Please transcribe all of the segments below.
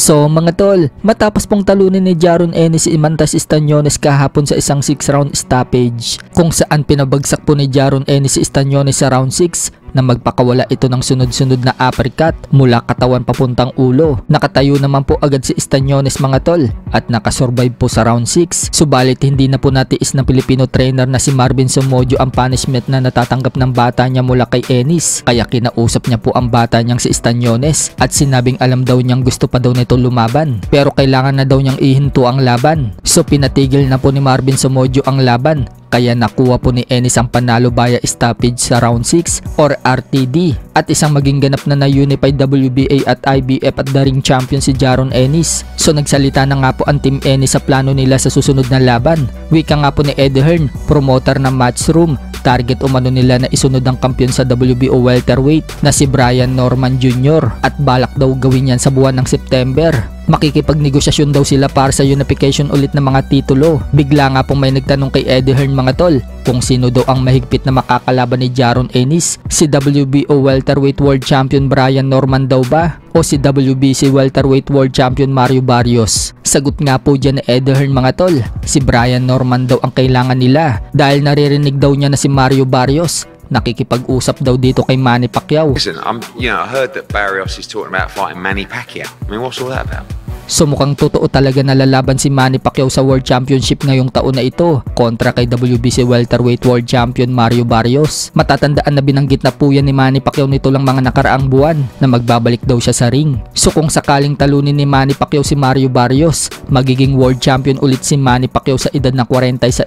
So mga tol, matapos pong talunin ni Jaron Ennis si Imantas Estañones kahapon sa isang 6-round stoppage, kung saan pinabagsak po ni Jaron Ennis si Estañones sa round 6 na magpakawala ito ng sunod-sunod na uppercut mula katawan papuntang ulo. Nakatayo naman po agad si Estañones mga tol at nakasurvive po sa round 6. Subalit hindi na po natiis ng Pilipino trainer na si Marvin Somodio ang punishment na natatanggap ng bata niya mula kay Ennis, kaya kinausap niya po ang bata niyang si Estañones at sinabing alam daw niyang gusto pa daw nito lumaban pero kailangan na daw niyang ihinto ang laban. So pinatigil na po ni Marvin Somodio ang laban, kaya nakuha po ni Ennis ang panalo via stoppage sa round 6 or RTD at isang maging ganap na na-unified WBA at IBF at the ring champion si Jaron Ennis. So nagsalita na nga po ang Team Ennis sa plano nila sa susunod na laban. Wika nga po ni Eddie Hearn, promoter ng Matchroom, target umano nila na isunod ang kampiyon sa WBO welterweight na si Brian Norman Jr. at balak daw gawin yan sa buwan ng September. Makikipagnegosasyon daw sila para sa unification ulit ng mga titulo. Bigla nga pong may nagtanong kay Eddie Hearn mga tol kung sino daw ang mahigpit na makakalaban ni Jaron Ennis, si WBO welterweight world champion Brian Norman daw ba o si WBC welterweight world champion Mario Barrios. Sagot nga po dyan ni Eddie Hearn mga tol, si Brian Norman daw ang kailangan nila dahil naririnig daw niya na si Mario Barrios nakikipag-usap daw dito kay Manny Pacquiao. Listen, I heard that Barrios is talking about fighting Manny Pacquiao. I mean, what's all that about? So mukhang totoo talaga na lalaban si Manny Pacquiao sa World Championship ngayong taon na ito kontra kay WBC welterweight world champion Mario Barrios. Matatandaan na binanggit na po yan ni Manny Pacquiao nito lang mga nakaraang buwan na magbabalik daw siya sa ring. So kung sakaling talunin ni Manny Pacquiao si Mario Barrios, magiging world champion ulit si Manny Pacquiao sa edad na 46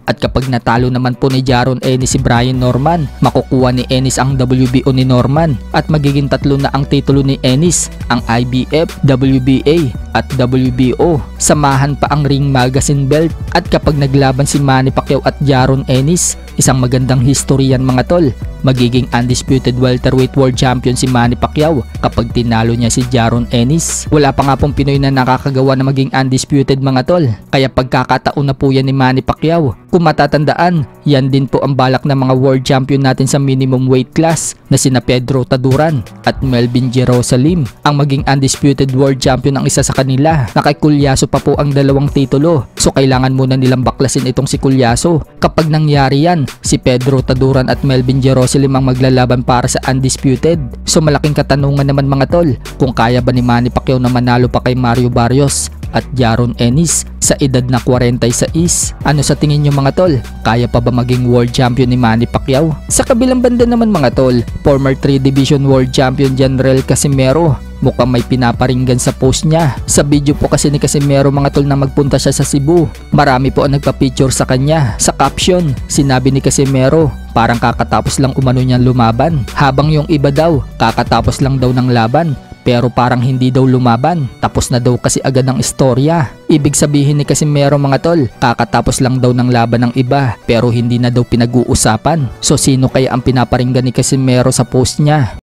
at kapag natalo naman po ni Jaron Ennis si Brian Norman, makukuha ni Ennis ang WBO ni Norman at magiging tatlo na ang titulo ni Ennis, ang IBF, WBA at WBO. Samahan pa ang Ring Magazine belt at kapag naglaban si Manny Pacquiao at Jaron Ennis, isang magandang history yan mga tol. Magiging undisputed welterweight world champion si Manny Pacquiao kapag tinalo niya si Jaron Ennis. Wala pa nga pong Pinoy na nakakagawa na maging undisputed mga tol, kaya pagkakataon na po yan ni Manny Pacquiao. Kung matatandaan, yan din po ang balak ng mga world champion natin sa minimum weight class na sina Pedro Taduran at Melvin Jerusalem ang maging undisputed world champion ang isa sa kanila. Nakikulyaso pa po ang dalawang titulo, so kailangan muna nilang baklasin itong si Kulyaso. Kapag nangyari yan, si Pedro Taduran at Melvin Jerusalem ang maglalaban para sa undisputed. So malaking katanungan naman mga tol, kung kaya ba ni Manny Pacquiao na manalo pa kay Mario Barrios at Jaron Ennis sa edad na 46. Ano sa tingin nyo mga tol? Kaya pa ba maging world champion ni Manny Pacquiao? Sa kabilang banda naman mga tol, former 3 division world champion General Casimero mukhang may pinaparinggan sa post niya. Sa video po kasi ni Casimero mga tol na magpunta siya sa Cebu, marami po ang nagpa-picture sa kanya. Sa caption, sinabi ni Casimero parang kakatapos lang umano niyang lumaban, habang yung iba daw kakatapos lang daw ng laban pero parang hindi daw lumaban, tapos na daw kasi agad ang istorya. Ibig sabihin ni Casimero mga tol, kakatapos lang daw ng laban ng iba pero hindi na daw pinag-uusapan. So sino kaya ang pinaparinggan ni Casimero sa post niya?